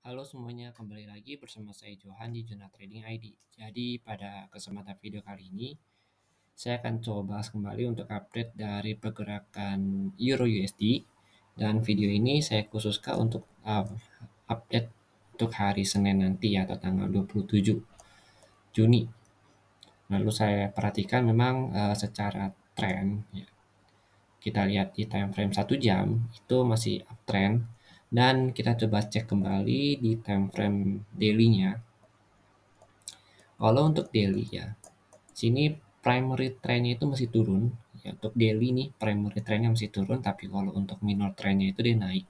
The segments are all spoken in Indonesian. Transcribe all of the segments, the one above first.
Halo semuanya, kembali lagi bersama saya Johan di Jurnal Trading ID. Jadi pada kesempatan video kali ini, saya akan coba bahas kembali untuk update dari pergerakan Euro USD. Dan video ini saya khususkan untuk update untuk hari Senin nanti atau tanggal 27 Juni. Lalu saya perhatikan memang secara tren, ya, kita lihat di time frame 1 jam itu masih uptrend. Dan kita coba cek kembali di time frame daily-nya. Kalau untuk daily ya, sini primary trendnya itu masih turun. Ya, untuk daily nih primary trendnya masih turun, tapi kalau untuk minor trendnya itu dia naik.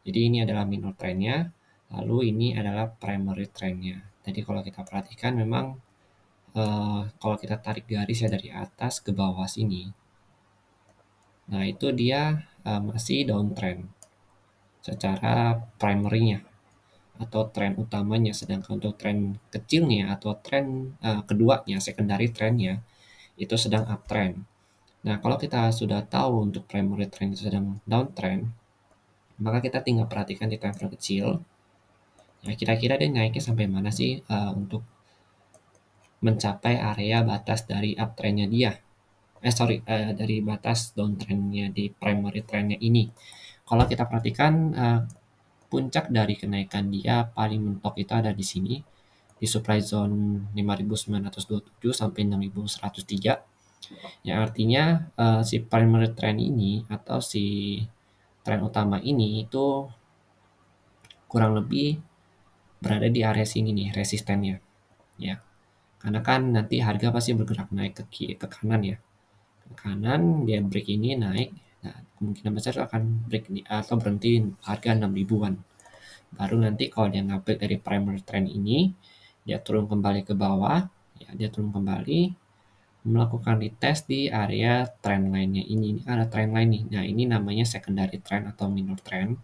Jadi ini adalah minor trendnya, lalu ini adalah primary trendnya. Jadi kalau kita perhatikan memang kalau kita tarik garis ya dari atas ke bawah sini, nah itu dia masih downtrend secara primary-nya atau tren utamanya, sedangkan untuk tren kecilnya atau tren keduanya, secondary trendnya itu sedang uptrend. Nah, kalau kita sudah tahu untuk primary trend itu sedang downtrend, maka kita tinggal perhatikan di time frame kecil. Ya, kira-kira dia naiknya sampai mana sih untuk mencapai area batas dari uptrendnya dia. Dari batas downtrendnya di primary trendnya ini. Kalau kita perhatikan puncak dari kenaikan dia paling mentok itu ada di sini, di supply zone 5.927 sampai 6.103. Yang artinya si primary trend ini atau si tren utama ini itu kurang lebih berada di area sini nih resistennya, ya. Karena kan nanti harga pasti bergerak naik ke kanan ya. Ke kanan dia break ini naik. Nah, kemungkinan besar akan break atau berhenti harga 6 ribuan. Baru nanti kalau dia nge-break dari primary trend ini, dia turun kembali ke bawah, ya dia turun kembali melakukan retest di area trend line-nya ini. Ini kan ada trend line nih. Nah, ini namanya secondary trend atau minor trend.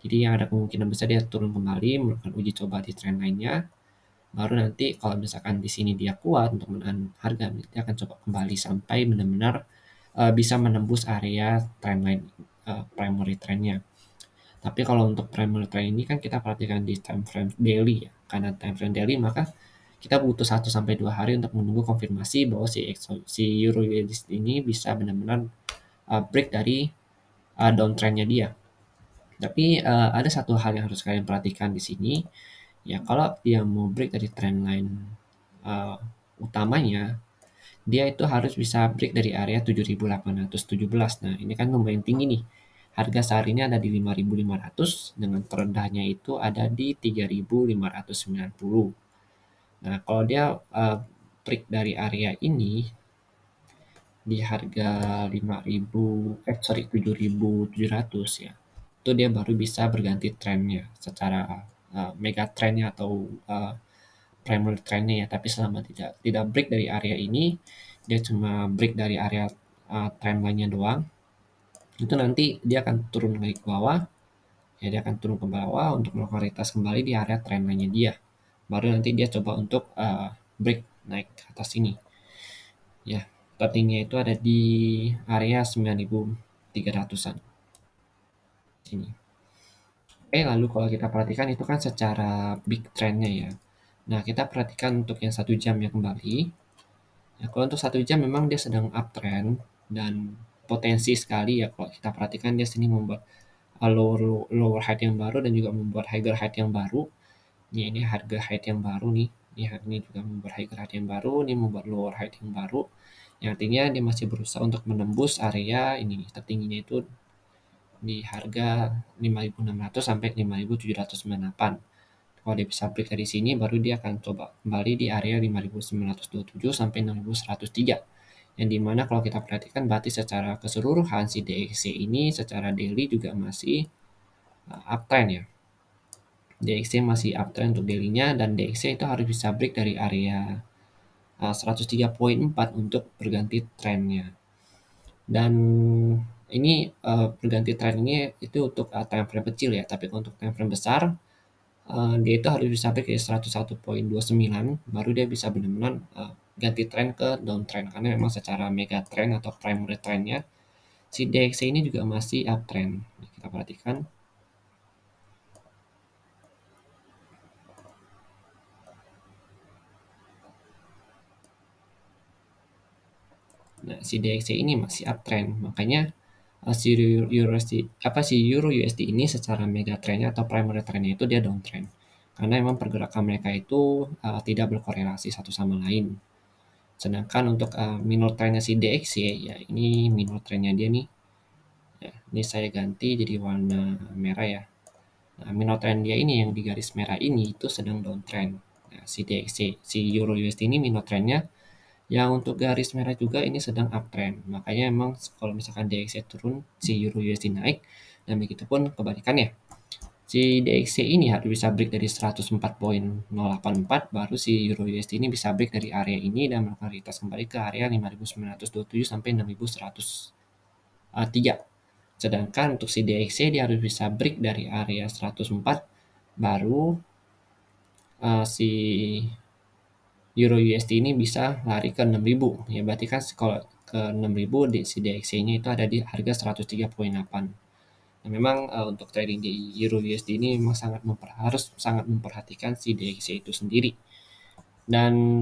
Jadi yang ada kemungkinan besar dia turun kembali melakukan uji coba di trend line-nya. Baru nanti kalau misalkan di sini dia kuat untuk menahan harga, dia akan coba kembali sampai benar-benar bisa menembus area trend line primary trend-nya. Tapi kalau untuk primary trend ini kan kita perhatikan di time frame daily ya. Karena time frame daily maka kita butuh 1-2 hari untuk menunggu konfirmasi bahwa si Euro USD ini bisa benar-benar break dari downtrendnya dia. Tapi ada satu hal yang harus kalian perhatikan di sini, ya kalau dia mau break dari trendline utamanya, dia itu harus bisa break dari area 7.817. Nah, ini kan lumayan tinggi nih. Harga saat ini ada di 5.500 dengan terendahnya itu ada di 3.590. Nah, kalau dia break dari area ini di harga 7.700 ya, itu dia baru bisa berganti trennya secara mega trennya atau primary trennya ya. Tapi selama tidak break dari area ini, dia cuma break dari area trend line-nya doang, itu nanti dia akan turun lagi ke bawah. Ya, dia akan turun ke bawah untuk melakukan retest kembali di area trend line-nya dia. Baru nanti dia coba untuk break naik ke atas ini. Ya, startingnya itu ada di area 9.300-an. Sini. Oke, lalu kalau kita perhatikan itu kan secara big trendnya ya. Nah, kita perhatikan untuk yang 1 jam ya kembali. Ya, kalau untuk 1 jam memang dia sedang uptrend dan potensi sekali ya kalau kita perhatikan dia sini membuat lower height yang baru dan juga membuat higher height yang baru. Ini harga height yang baru nih. Ini juga membuat higher height yang baru, ini membuat lower height yang baru. Yang artinya dia masih berusaha untuk menembus area ini tertingginya itu di harga 5.600 sampai 5.798. Kalau dia bisa break dari sini, baru dia akan coba kembali di area 5.927 sampai 6.103. Yang dimana kalau kita perhatikan berarti secara keseluruhan si DXY ini secara daily juga masih uptrend ya. DXY masih uptrend untuk daily-nya dan DXY itu harus bisa break dari area 103.4 untuk berganti trennya. Dan ini berganti tren ini itu untuk time frame kecil ya, tapi untuk time frame besar dia itu harus bisa break dari 101.29 baru dia bisa benar-benar ganti tren ke downtrend, karena memang secara mega trend atau primary trendnya si DXY ini juga masih uptrend. Kita perhatikan Nah, si DXY ini masih uptrend, makanya si Euro USD ini secara mega trendnya atau primary trendnya itu dia downtrend. Karena memang pergerakan mereka itu tidak berkorelasi satu sama lain. Sedangkan untuk minor trendnya si DXY, ya ini minor trendnya dia nih. Ya, ini saya ganti jadi warna merah ya. Nah, minor trend dia ini yang di garis merah ini itu sedang downtrend. Nah, si DXY, si Euro USD ini minor trendnya yang untuk garis merah juga ini sedang uptrend. Makanya emang kalau misalkan DXY turun, si Euro USD naik, dan begitu pun kebalikannya. Si DXY ini harus bisa break dari 104.084, baru si Euro USD ini bisa break dari area ini dan melakukan retest kembali ke area 5.927 sampai 6.103. Sedangkan untuk si DXY dia harus bisa break dari area 104, baru si Euro USD ini bisa lari ke 6.000. Ya berarti kan kalau ke 6.000 si DXY-nya itu ada di harga 103.8. Nah, memang untuk trading di Euro USD ini memang harus sangat memperhatikan si DXY itu sendiri. Dan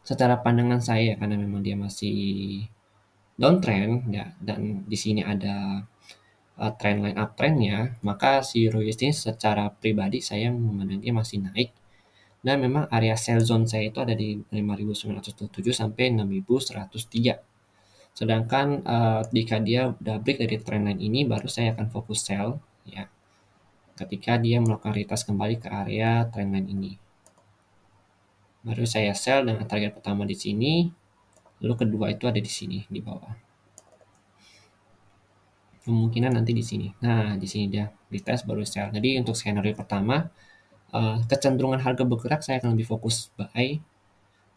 secara pandangan saya karena memang dia masih downtrend ya, dan di sini ada trendline uptrendnya, maka si Euro USD secara pribadi saya memandangnya masih naik. Dan memang area sell zone saya itu ada di 5.927 sampai 6.103. Sedangkan jika dia udah break dari trendline ini, baru saya akan fokus sell ya. Ketika dia melakukan retest kembali ke area trendline ini, baru saya sell dengan target pertama di sini, lalu kedua itu ada di sini di bawah. Kemungkinan nanti di sini. Nah, di sini dia retest baru sell. Jadi untuk skenario pertama, kecenderungan harga bergerak saya akan lebih fokus buy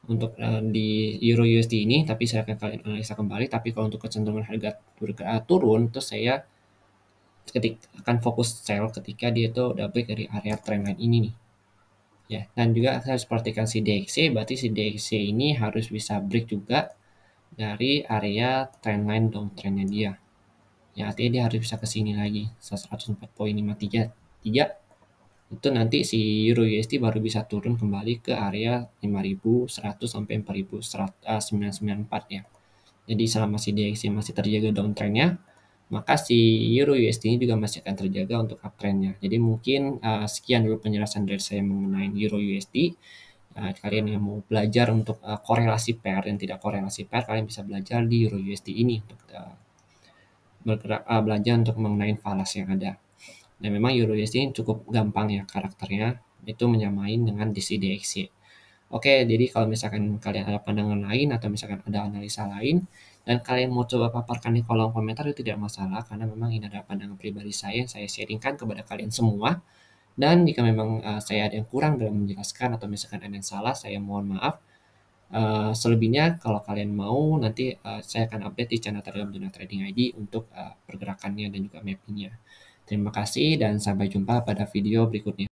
untuk di Euro USD ini, tapi saya akan kalian analisa kembali. Tapi kalau untuk kecenderungan harga turun, terus saya akan fokus sell ketika dia itu udah break dari area trendline ini nih. Ya, dan juga saya harus perhatikan si DXY, berarti si DXY ini harus bisa break juga dari area trendline downtrendnya dia. Ya, artinya dia harus bisa ke sini lagi, 104.533. Itu nanti si Euro USD baru bisa turun kembali ke area 5.100 sampai 4.994 ya. Jadi selama si DXY masih terjaga downtrendnya, maka si Euro USD ini juga masih akan terjaga untuk uptrendnya. Jadi mungkin sekian dulu penjelasan dari saya mengenai Euro USD. Kalian yang mau belajar untuk korelasi pair dan tidak korelasi pair, kalian bisa belajar di Euro USD ini untuk belajar untuk mengenai falas yang ada. Dan memang Euro USD ini cukup gampang ya karakternya, itu menyamain dengan DXY. Oke, jadi kalau misalkan kalian ada pandangan lain atau misalkan ada analisa lain dan kalian mau coba paparkan di kolom komentar, itu tidak masalah karena memang ini adalah pandangan pribadi saya yang saya sharingkan kepada kalian semua. Dan jika memang saya ada yang kurang dalam menjelaskan atau misalkan ada yang salah, saya mohon maaf. Selebihnya kalau kalian mau nanti saya akan update di channel Telegram Dunia Trading ID untuk pergerakannya dan juga mappingnya. Terima kasih dan sampai jumpa pada video berikutnya.